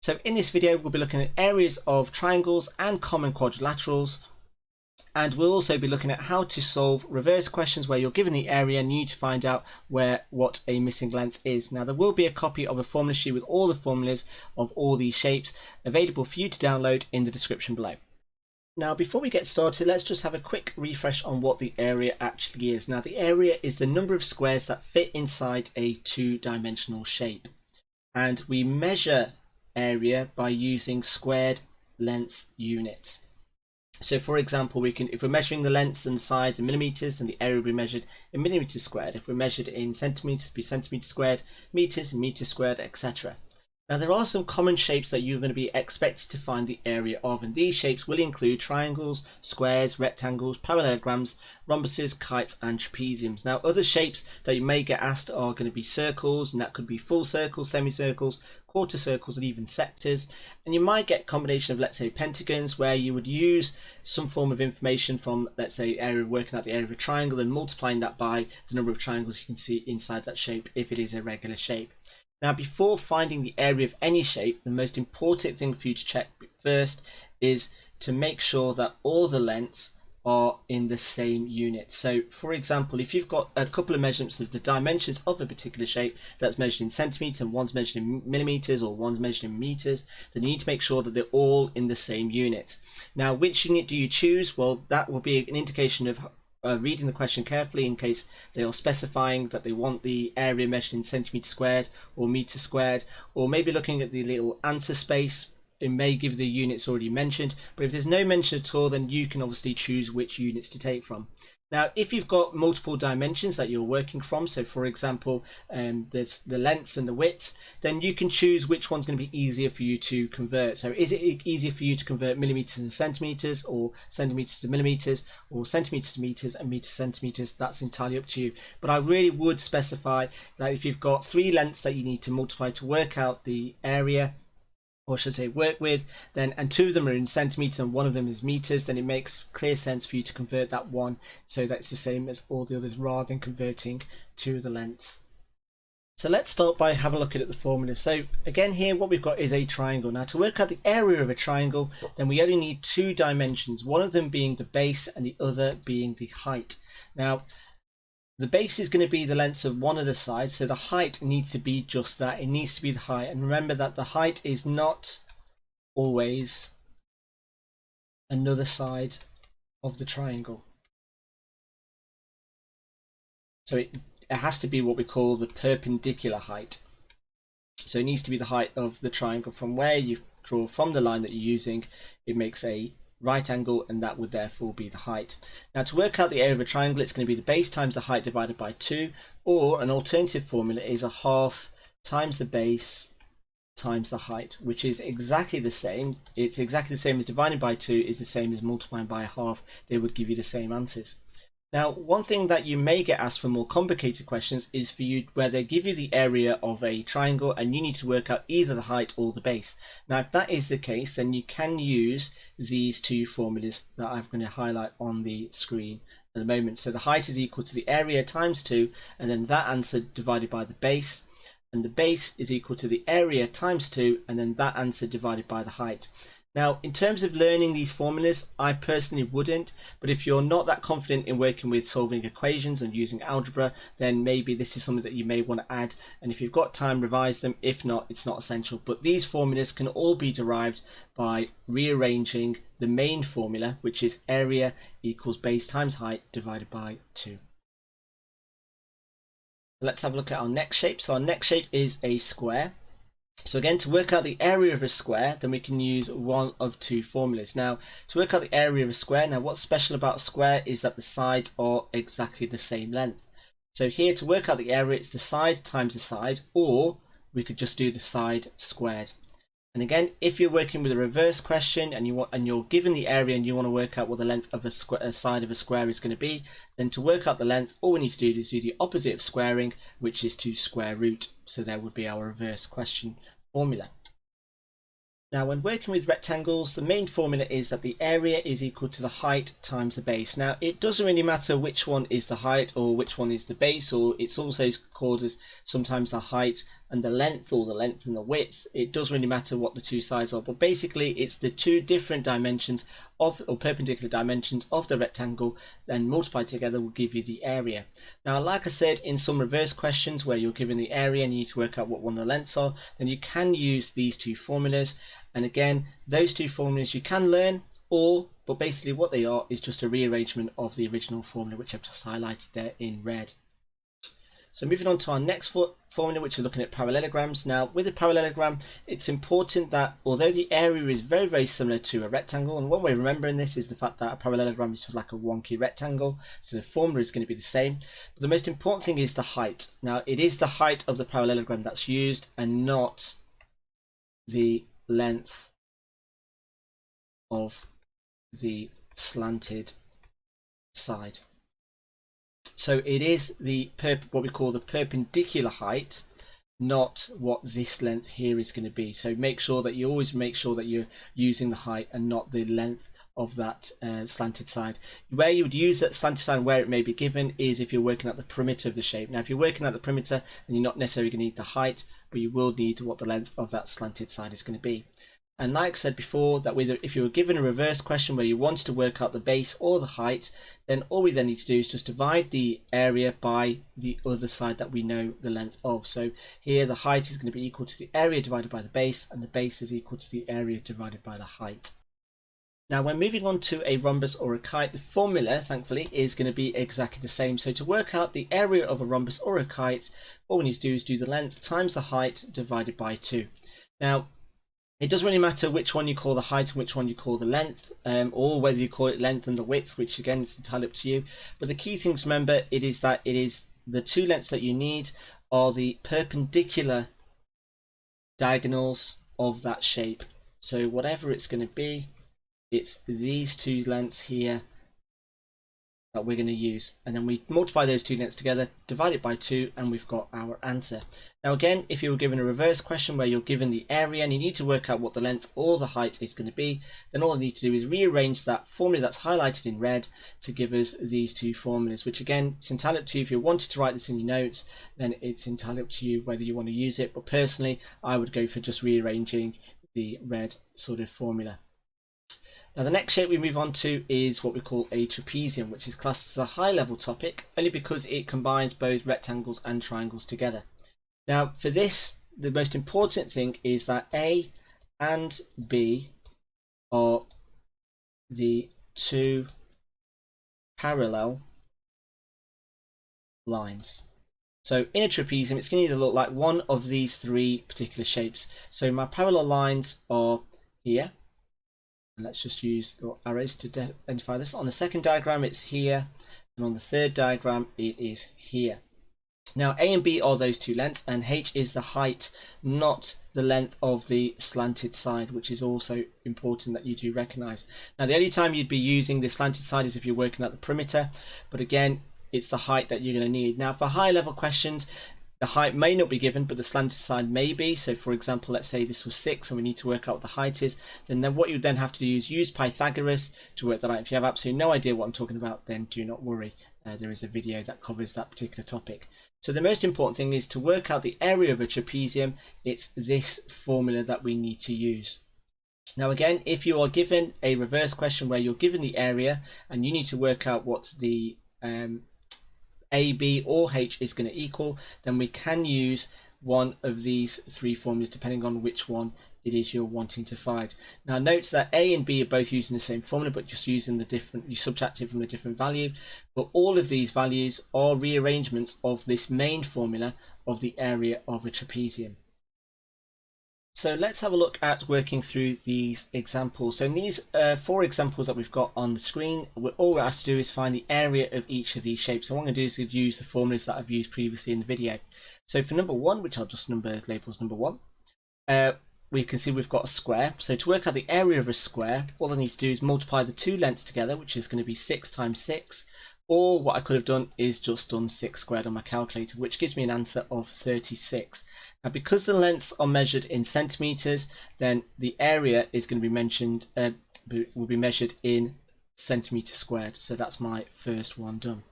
So in this video we'll be looking at areas of triangles and common quadrilaterals, and we'll also be looking at how to solve reverse questions where you're given the area and you need to find out what a missing length is. Now there will be a copy of a formula sheet with all the formulas of all these shapes available for you to download in the description below. Now before we get started, let's just have a quick refresh on what the area actually is. Now the area is the number of squares that fit inside a two-dimensional shape, and we measure area by using squared length units. So for example, if we're measuring the lengths and sides in millimeters, then the area will be measured in millimeters squared. If we're measured in centimeters, it'll be centimeters squared, meters squared, etc. Now there are some common shapes that you're going to be expected to find the area of, and these shapes will include triangles, squares, rectangles, parallelograms, rhombuses, kites and trapeziums. Now other shapes that you may get asked are going to be circles, and that could be full circles, semicircles, quarter circles and even sectors. And you might get a combination of, let's say, pentagons, where you would use some form of information from, let's say, working out the area of a triangle and multiplying that by the number of triangles you can see inside that shape if it is a regular shape. Now before finding the area of any shape, the most important thing for you to check first is to make sure that all the lengths are in the same unit. So for example, if you've got a couple of measurements of the dimensions of a particular shape that's measured in centimeters and one's measured in millimeters or one's measured in meters, then you need to make sure that they're all in the same unit. Now which unit do you choose? Well, that will be an indication of reading the question carefully in case they are specifying that they want the area measured in centimeters squared or meters squared, or maybe looking at the little answer space. It may give the units already mentioned, but if there's no mention at all, then you can obviously choose which units to take from. Now if you've got multiple dimensions that you're working from, so for example there's the lengths and the widths, then you can choose which one's going to be easier for you to convert. So is it easier for you to convert millimeters and centimeters, or centimeters to millimeters, or centimeters to meters and meters to centimeters? That's entirely up to you, but I really would specify that if you've got three lengths that you need to multiply to work out the area, or should I say work with, then, and two of them are in centimeters and one of them is meters, then it makes clear sense for you to convert that one so that it's the same as all the others rather than converting two of the lengths. So let's start by having a look at the formula. So again, here what we've got is a triangle. Now to work out the area of a triangle, then we only need two dimensions, one of them being the base and the other being the height. Now the base is going to be the length of one of the sides, so the height needs to be just that. It needs to be the height. And remember that the height is not always another side of the triangle. So it has to be what we call the perpendicular height. So it needs to be the height of the triangle from where you draw from the line that you're using. It makes a right angle, and that would therefore be the height. Now to work out the area of a triangle, it's going to be the base times the height divided by 2, or an alternative formula is a half times the base times the height, which is exactly the same. It's exactly the same as dividing by 2 is the same as multiplying by a half. They would give you the same answers. Now one thing that you may get asked for more complicated questions is for you where they give you the area of a triangle and you need to work out either the height or the base. Now if that is the case, then you can use these two formulas that I'm going to highlight on the screen at the moment. So the height is equal to the area times 2, and then that answer divided by the base, and the base is equal to the area times 2, and then that answer divided by the height. Now in terms of learning these formulas, I personally wouldn't, but if you're not that confident in working with solving equations and using algebra, then maybe this is something that you may want to add, and if you've got time, revise them. If not, it's not essential. But these formulas can all be derived by rearranging the main formula, which is area equals base times height divided by 2. Let's have a look at our next shape. So our next shape is a square. So again, to work out the area of a square, then we can use one of two formulas. Now to work out the area of a square, now what's special about a square is that the sides are exactly the same length. So here to work out the area, it's the side times the side, or we could just do the side squared. And again, if you're working with a reverse question and you're given the area and you want to work out what the length of a side of a square is going to be, then to work out the length, all we need to do is do the opposite of squaring, which is to square root. So there would be our reverse question formula. Now when working with rectangles, the main formula is that the area is equal to the height times the base. Now it doesn't really matter which one is the height or which one is the base, or it's also called as sometimes the height and the length, or the length and the width, it doesn't really matter what the two sides are, but basically it's the two different dimensions of, or perpendicular dimensions of the rectangle, then multiplied together will give you the area. Now, like I said, in some reverse questions where you're given the area and you need to work out what one of the lengths are, then you can use these two formulas. And again, those two formulas you can learn, but basically what they are is just a rearrangement of the original formula, which I've just highlighted there in red. So moving on to our next formula, which is looking at parallelograms. Now, with a parallelogram, it's important that although the area is very, very similar to a rectangle, and one way of remembering this is the fact that a parallelogram is just like a wonky rectangle, so the formula is going to be the same. But the most important thing is the height. Now, it is the height of the parallelogram that's used and not the length of the slanted side. So it is the what we call the perpendicular height, not what this length here is going to be. So make sure that you always make sure that you're using the height and not the length of that slanted side. Where you would use that slanted side, where it may be given, is if you're working at the perimeter of the shape. Now, if you're working at the perimeter, then you're not necessarily going to need the height, but you will need what the length of that slanted side is going to be. And like I said before, that if you were given a reverse question where you wanted to work out the base or the height, then all we then need to do is just divide the area by the other side that we know the length of. So here the height is going to be equal to the area divided by the base, and the base is equal to the area divided by the height. Now, when moving on to a rhombus or a kite, the formula, thankfully, is going to be exactly the same. So to work out the area of a rhombus or a kite, all we need to do is do the length times the height divided by 2. Now, it doesn't really matter which one you call the height and which one you call the length, or whether you call it length and the width, which again is entirely up to you. But the key thing to remember is that it is the two lengths that you need are the perpendicular diagonals of that shape. So whatever it's going to be, it's these two lengths here that we're going to use, and then we multiply those two lengths together, divide it by 2, and we've got our answer. Now again, if you were given a reverse question where you're given the area and you need to work out what the length or the height is going to be, then all I need to do is rearrange that formula that's highlighted in red to give us these two formulas, which again, it's entirely up to you. If you wanted to write this in your notes, then it's entirely up to you whether you want to use it, but personally I would go for just rearranging the red sort of formula. Now, the next shape we move on to is what we call a trapezium, which is classed as a high level topic only because it combines both rectangles and triangles together. Now, for this, the most important thing is that A and B are the two parallel lines. So in a trapezium, it's going to either look like one of these three particular shapes. So my parallel lines are here. Let's just use the arrows to identify this. On the second diagram, it's here, and on the third diagram, it is here. Now, A and B are those two lengths, and H is the height, not the length of the slanted side, which is also important that you do recognize. Now, the only time you'd be using the slanted side is if you're working at the perimeter, but again, it's the height that you're going to need. Now, for high level questions, the height may not be given, but the slanted side may be. So for example, let's say this was 6 and we need to work out what the height is. Then what you then have to do is use Pythagoras to work that out. If you have absolutely no idea what I'm talking about, then do not worry. There is a video that covers that particular topic. So the most important thing is to work out the area of a trapezium. It's this formula that we need to use. Now again, if you are given a reverse question where you're given the area and you need to work out what the A, B or H is going to equal, then we can use one of these three formulas depending on which one it is you're wanting to find. Now note that A and B are both using the same formula, but just using the different, you subtract it from a different value. But all of these values are rearrangements of this main formula of the area of a trapezium. So let's have a look at working through these examples. So in these 4 examples that we've got on the screen, all we're asked to do is find the area of each of these shapes. So what I'm going to do is use the formulas that I've used previously in the video. So for number 1, which I'll just label as number 1, we can see we've got a square. So to work out the area of a square, all I need to do is multiply the two lengths together, which is going to be 6 times 6. Or what I could have done is just done 6 squared on my calculator, which gives me an answer of 36. Now, because the lengths are measured in centimeters, then the area is going to be measured in centimeter squared. So that's my first one done.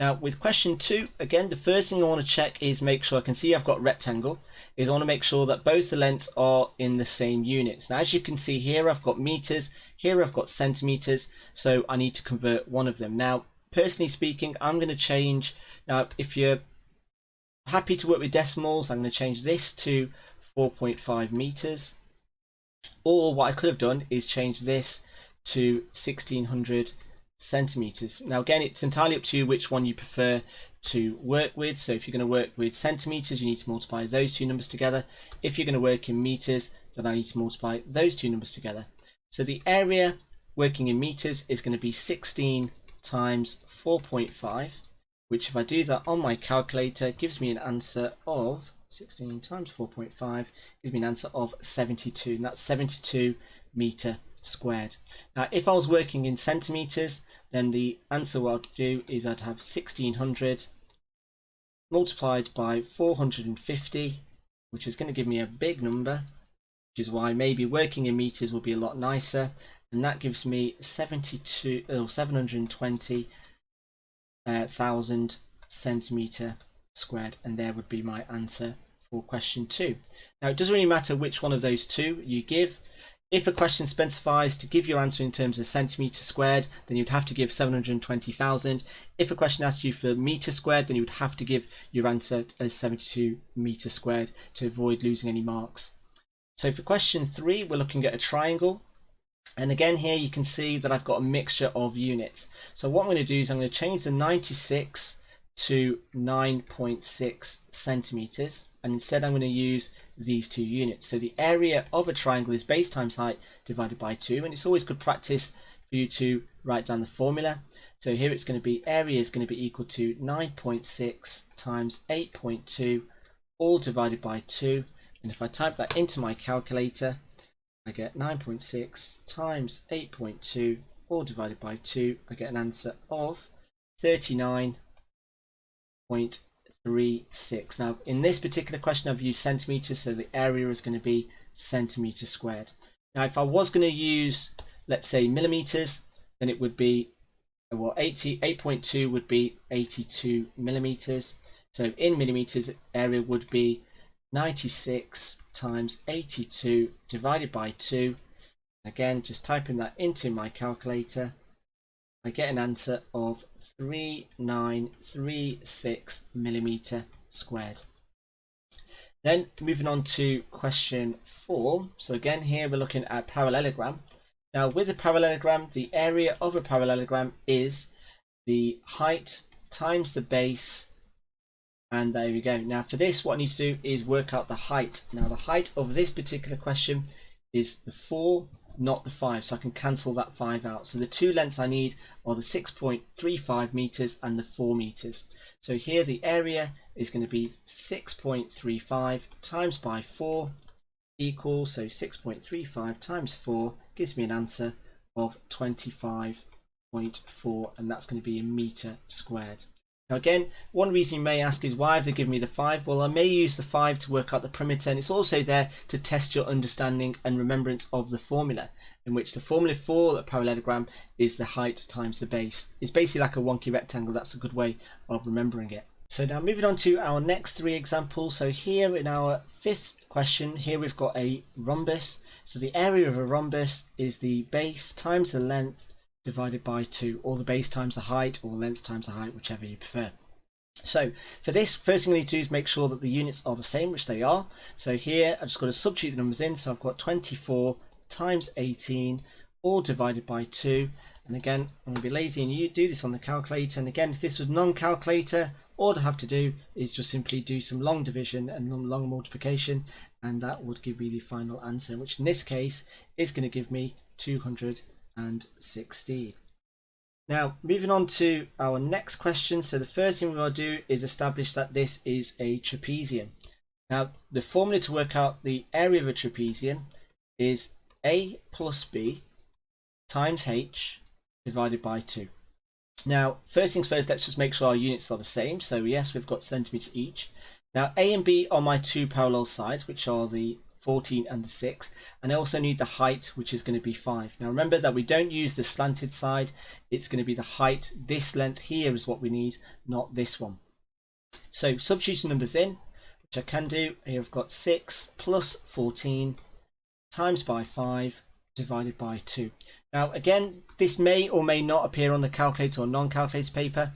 Now with question 2, again, the first thing I want to check is make sure I can see I've got rectangle, is I want to make sure that both the lengths are in the same units. Now as you can see here, I've got meters, here I've got centimeters, so I need to convert one of them. Now personally speaking, I'm going to change, now if you're happy to work with decimals, I'm going to change this to 4.5 meters, or what I could have done is change this to 1600 centimeters. Now again, it's entirely up to you which one you prefer to work with. So if you're going to work with centimeters, you need to multiply those two numbers together. If you're going to work in meters, then I need to multiply those two numbers together. So the area working in meters is going to be 16 times 4.5, which if I do that on my calculator gives me an answer of 16 times 4.5 gives me an answer of 72, and that's 72 meter squared. Now if I was working in centimeters, then the answer what I'd do is I'd have 1600 multiplied by 450, which is going to give me a big number, which is why maybe working in meters will be a lot nicer, and that gives me 720,000 centimeter squared, and there would be my answer for question 2. Now it doesn't really matter which one of those two you give. If a question specifies to give your answer in terms of centimeter squared, then you'd have to give 720,000. If a question asks you for meter squared, then you would have to give your answer as 72 meter squared to avoid losing any marks. So for question 3, we're looking at a triangle. And again here you can see that I've got a mixture of units. So what I'm going to do is I'm going to change the 96 to 9.6 centimeters, and instead I'm going to use these two units. So the area of a triangle is base times height divided by 2, and it's always good practice for you to write down the formula. So here it's going to be area is going to be equal to 9.6 times 8.2 all divided by 2, and if I type that into my calculator I get 9.6 times 8.2 all divided by 2. I get an answer of 39.36. Now in this particular question I've used centimeters, so the area is going to be centimeter squared. Now if I was going to use, let's say, millimeters, then it would be, well, 8.2 would be 82 millimeters. So in millimeters, area would be 96 times 82 divided by 2. Again, just typing that into my calculator, I get an answer of 3936 millimeter squared. Then moving on to question 4. So again here we're looking at parallelogram. Now with a parallelogram, the area of a parallelogram is the height times the base, and there we go. Now for this, what I need to do is work out the height. Now the height of this particular question is the 4, not the 5, so I can cancel that 5 out. So the two lengths I need are the 6.35 meters and the 4 meters. So here the area is going to be 6.35 times by 4 equals, so 6.35 times 4 gives me an answer of 25.4, and that's going to be a meter squared. Now again, one reason you may ask is why have they given me the 5? Well, I may use the 5 to work out the perimeter, and it's also there to test your understanding and remembrance of the formula, in which the formula for a parallelogram is the height times the base. It's basically like a wonky rectangle. That's a good way of remembering it. So now moving on to our next 3 examples. So here in our 5th question, here we've got a rhombus. So the area of a rhombus is the base times the length divided by 2, or the base times the height, or length times the height, whichever you prefer. So for this, first thing I need to do is make sure that the units are the same, which they are. So here I've just got to substitute the numbers in. So I've got 24 times 18 all divided by 2. And again, I'm going to be lazy and you do this on the calculator. And again, if this was non-calculator, all I have to do is just simply do some long division and long multiplication, and that would give me the final answer, which in this case is going to give me 216. Now moving on to our next question. So the first thing we're going to do is establish that this is a trapezium. Now the formula to work out the area of a trapezium is a plus b times h divided by 2. Now first things first, let's just make sure our units are the same. So yes, we've got centimeter each. Now a and b are my 2 parallel sides, which are the 14 and the 6, and I also need the height, which is going to be 5. Now remember that we don't use the slanted side, it's going to be the height. This length here is what we need, not this one. So substituting numbers in, which I can do. Here I've got 6 plus 14 times by 5 divided by 2. Now again, this may or may not appear on the calculator or non-calculator paper.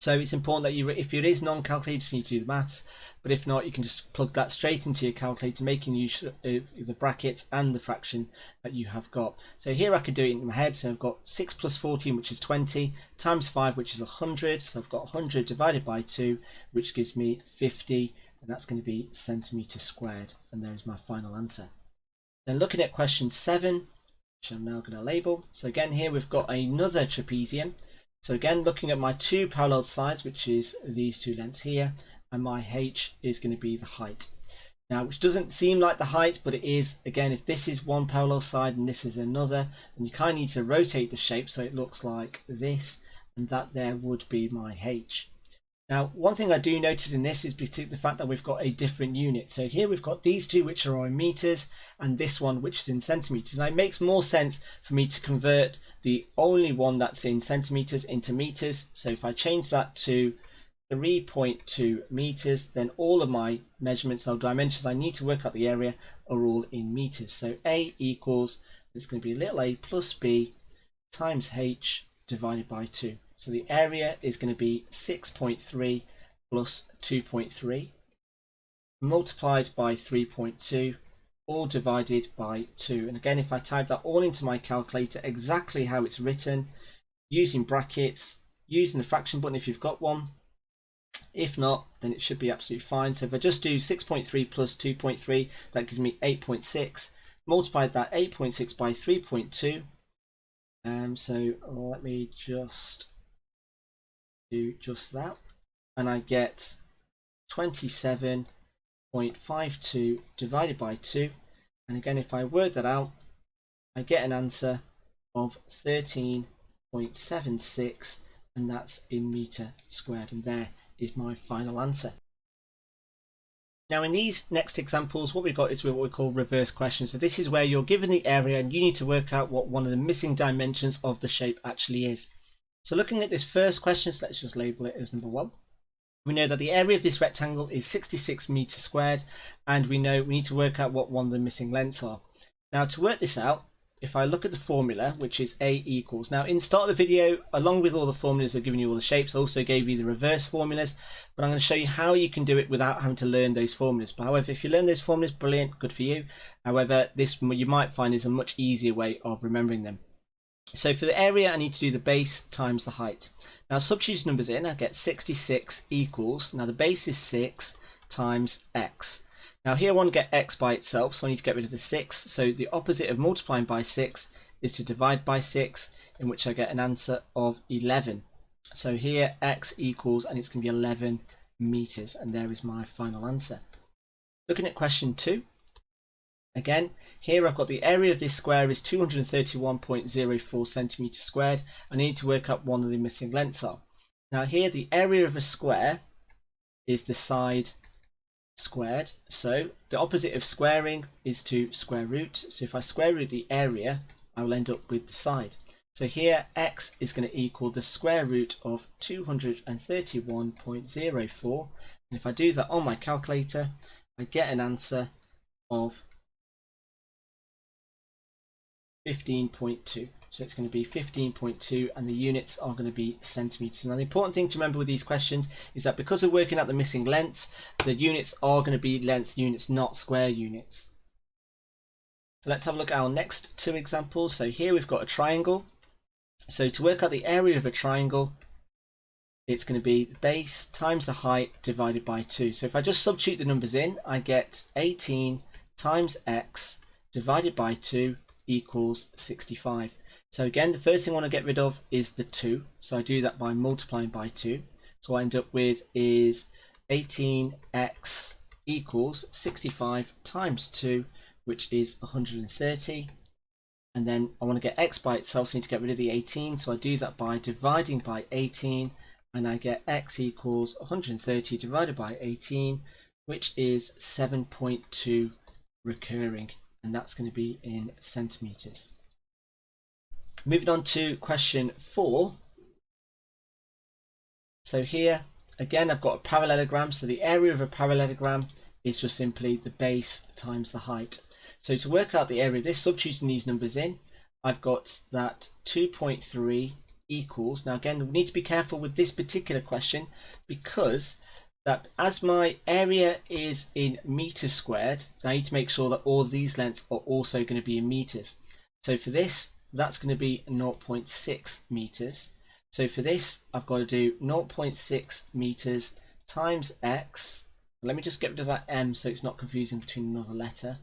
So it's important that if it is non-calculator, you just need to do the maths. But if not, you can just plug that straight into your calculator, making use of the brackets and the fraction that you have got. So here I could do it in my head. So I've got 6 plus 14, which is 20, times 5, which is 100. So I've got 100 divided by 2, which gives me 50. And that's going to be centimetres squared. And there is my final answer. Then looking at question 7, which I'm now going to label. So again, here we've got another trapezium. So again, looking at my two parallel sides, which is these two lengths here, and my h is going to be the height. Now, which doesn't seem like the height, but it is. Again, if this is one parallel side and this is another, then you kind of need to rotate the shape so it looks like this, and that there would be my h. Now, one thing I do notice in this is the fact that we've got a different unit. So here we've got these two which are in meters and this one which is in centimeters. Now it makes more sense for me to convert the only one that's in centimeters into meters. So if I change that to 3.2 meters, then all of my measurements or dimensions I need to work out the area are all in meters. So A equals, it's going to be little a plus b times h divided by 2. So the area is going to be 6.3 plus 2.3 multiplied by 3.2, all divided by 2. And again, if I type that all into my calculator exactly how it's written, using brackets, using the fraction button if you've got one. If not, then it should be absolutely fine. So if I just do 6.3 plus 2.3, that gives me 8.6. Multiply that 8.6 by 3.2. So let me just do just that, and I get 27.52 divided by 2, and again if I work that out I get an answer of 13.76, and that's in meter squared, and there is my final answer. Now in these next examples, what we've got is what we call reverse questions. So this is where you're given the area and you need to work out what one of the missing dimensions of the shape actually is. So looking at this first question, so let's just label it as number 1. We know that the area of this rectangle is 66 meters squared, and we know we need to work out what one of the missing lengths are. Now to work this out, if I look at the formula, which is A equals. Now in the start of the video, along with all the formulas I've given you all the shapes, I also gave you the reverse formulas, but I'm going to show you how you can do it without having to learn those formulas. But however, if you learn those formulas, brilliant, good for you. However, this you might find is a much easier way of remembering them. So for the area, I need to do the base times the height. Now substitute numbers in, I get 66 equals, now the base is 6 times x. Now here I want to get x by itself, so I need to get rid of the 6. So the opposite of multiplying by 6 is to divide by 6, in which I get an answer of 11. So here x equals, and it's going to be 11 meters, and there is my final answer. Looking at question 2. Again, here I've got the area of this square is 231.04 centimeters squared. I need to work out one of the missing lengths are. Now here the area of a square is the side squared. So the opposite of squaring is to square root. So if I square root the area, I will end up with the side. So here x is going to equal the square root of 231.04. And if I do that on my calculator, I get an answer of 15.2. So it's going to be 15.2, and the units are going to be centimeters. Now the important thing to remember with these questions is that because we're working out the missing lengths, the units are going to be length units, not square units. So let's have a look at our next two examples. So here we've got a triangle. So to work out the area of a triangle, it's going to be the base times the height divided by 2. So if I just substitute the numbers in, I get 18 times x divided by 2 equals 65. So again, the first thing I want to get rid of is the 2. So I do that by multiplying by 2. So what I end up with is 18x equals 65 times 2, which is 130. And then I want to get x by itself, so I need to get rid of the 18. So I do that by dividing by 18, and I get x equals 130 divided by 18, which is 7.2 recurring, and that's going to be in centimetres. Moving on to question 4. So here again I've got a parallelogram, so the area of a parallelogram is just simply the base times the height. So to work out the area of this, substituting these numbers in, I've got that 2.3 equals, now again we need to be careful with this particular question because that as my area is in meters squared, I need to make sure that all these lengths are also going to be in meters. So for this, that's going to be 0.6 meters. So for this, I've got to do 0.6 meters times x. Let me just get rid of that m so it's not confusing between another letter.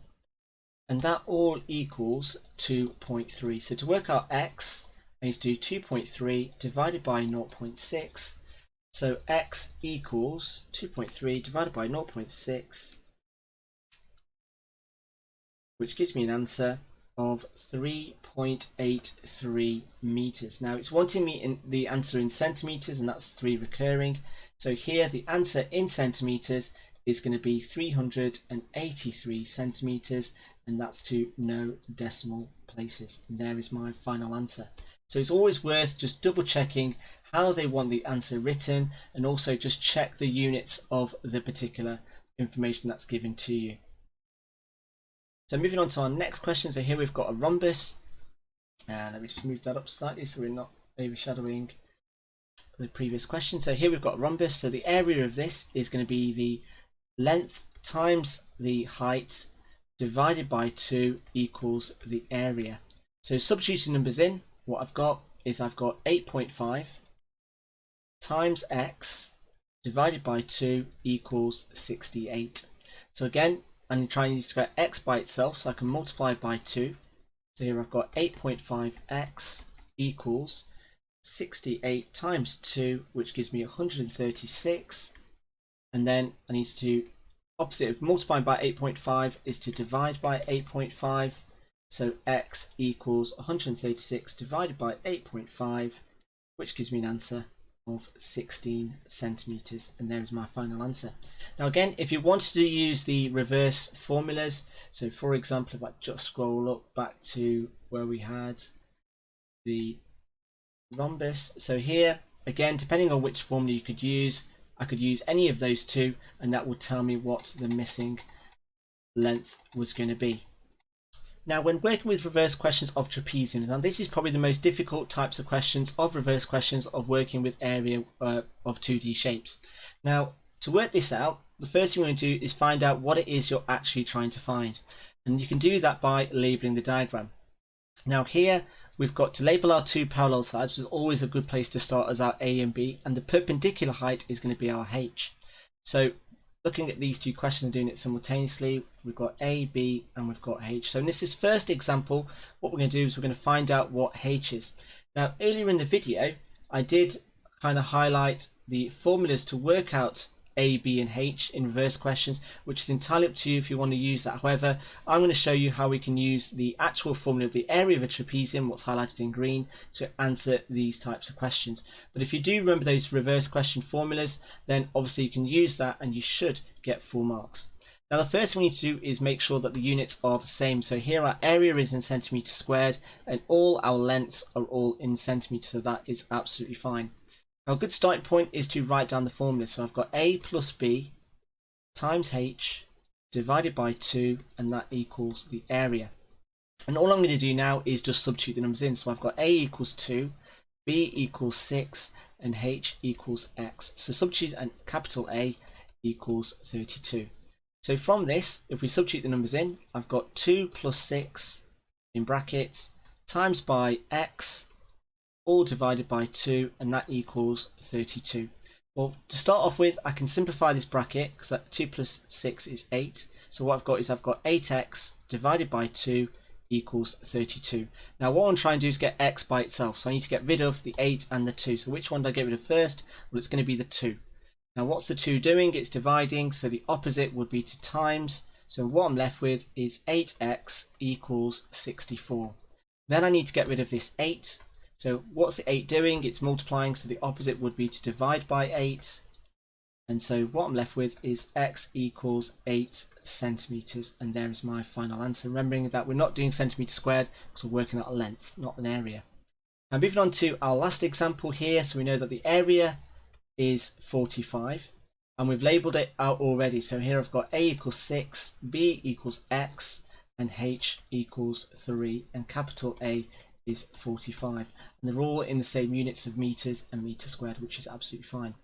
And that all equals 2.3. So to work out x, I need to do 2.3 divided by 0.6. So x equals 2.3 divided by 0.6, which gives me an answer of 3.83 meters. Now it's wanting me in the answer in centimeters, and that's 3 recurring. So here the answer in centimeters is going to be 383 centimeters, and that's to no decimal places. And there is my final answer. So it's always worth just double checking how they want the answer written, and also just check the units of the particular information that's given to you. So moving on to our next question. So here we've got a rhombus. Let me just move that up slightly so we're not overshadowing the previous question. So here we've got a rhombus. So the area of this is going to be the length times the height divided by 2 equals the area. So substituting numbers in, what I've got is I've got 8.5 times x divided by 2 equals 68. So again, I'm trying to get x by itself, so I can multiply by 2. So here I've got 8.5x equals 68 times 2, which gives me 136. And then I need to do opposite of multiplying by 8.5 is to divide by 8.5. So x equals 136 divided by 8.5, which gives me an answer of 16 centimeters, and there is my final answer. Now again, if you wanted to use the reverse formulas, so for example, if I just scroll up back to where we had the rhombus, so here again, depending on which formula you could use, I could use any of those two, and that would tell me what the missing length was going to be. Now, when working with reverse questions of trapeziums, and this is probably the most difficult types of questions of reverse questions of working with area of 2D shapes. Now, to work this out, the first thing we're going to do is find out what it is you're actually trying to find. And you can do that by labeling the diagram. Now here, we've got to label our two parallel sides, which is always a good place to start as our A and B, and the perpendicular height is going to be our H. So looking at these two questions and doing it simultaneously, we've got A, B, and we've got H. So in this first example, what we're going to do is we're going to find out what H is. Now, earlier in the video, I did kind of highlight the formulas to work out A, B, and H in reverse questions, which is entirely up to you if you want to use that. However, I'm going to show you how we can use the actual formula of the area of a trapezium, what's highlighted in green, to answer these types of questions. But if you do remember those reverse question formulas, then obviously you can use that and you should get full marks. Now the first thing we need to do is make sure that the units are the same. So here our area is in centimeters squared and all our lengths are all in centimeters, so that is absolutely fine. Now, a good starting point is to write down the formula. So I've got A plus B times H divided by 2, and that equals the area. And all I'm going to do now is just substitute the numbers in. So I've got A equals 2, B equals 6, and H equals X. So substitute, and capital A equals 32. So from this, if we substitute the numbers in, I've got 2 plus 6 in brackets times by X, all divided by 2, and that equals 32. Well, to start off with, I can simplify this bracket because 2 plus 6 is 8. So what I've got is I've got 8x divided by 2 equals 32. Now what I'm trying to do is get x by itself, so I need to get rid of the 8 and the 2. So which one do I get rid of first? Well, it's going to be the 2. Now what's the 2 doing? It's dividing, so the opposite would be to times. So what I'm left with is 8x equals 64. Then I need to get rid of this 8. So what's the 8 doing? It's multiplying, so the opposite would be to divide by 8. And so what I'm left with is x equals 8 centimetres, and there is my final answer. Remembering that we're not doing centimetres squared because we're working out a length, not an area. Now moving on to our last example here, so we know that the area is 45 and we've labelled it out already. So here I've got a equals 6, b equals x, and h equals 3, and capital A is 45. And they're all in the same units of metres and metre squared, which is absolutely fine.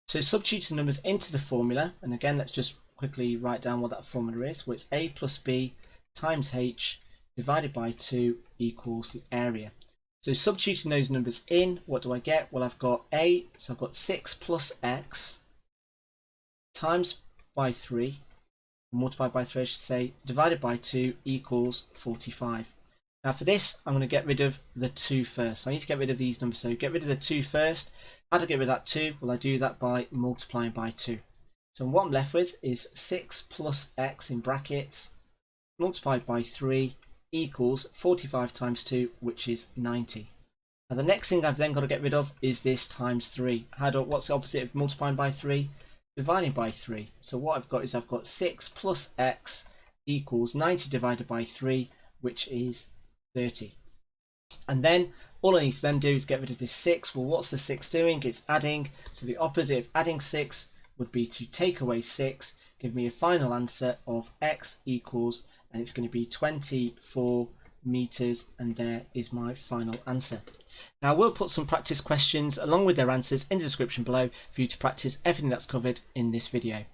So substitute the numbers into the formula, and again let's just quickly write down what that formula is. Well, it's a plus b times h divided by 2 equals the area. So substituting those numbers in, what do I get? Well, I've got a, so I've got 6 plus x times by 3, multiplied by 3 I should say, divided by 2 equals 45. Now for this, I'm going to get rid of the 2 first. So I need to get rid of these numbers. So get rid of the 2 first. How do I get rid of that 2? Well, I do that by multiplying by 2. So what I'm left with is 6 plus x in brackets multiplied by 3 equals 45 times 2, which is 90. Now the next thing I've then got to get rid of is this times 3. What's the opposite of multiplying by 3? Dividing by 3. So what I've got is I've got 6 plus x equals 90 divided by 3, which is 30. And then all I need to then do is get rid of this 6. Well, what's the 6 doing? It's adding. So the opposite of adding 6 would be to take away 6, give me a final answer of x equals, and it's going to be 24 meters, and there is my final answer. Now we'll put some practice questions along with their answers in the description below for you to practice everything that's covered in this video.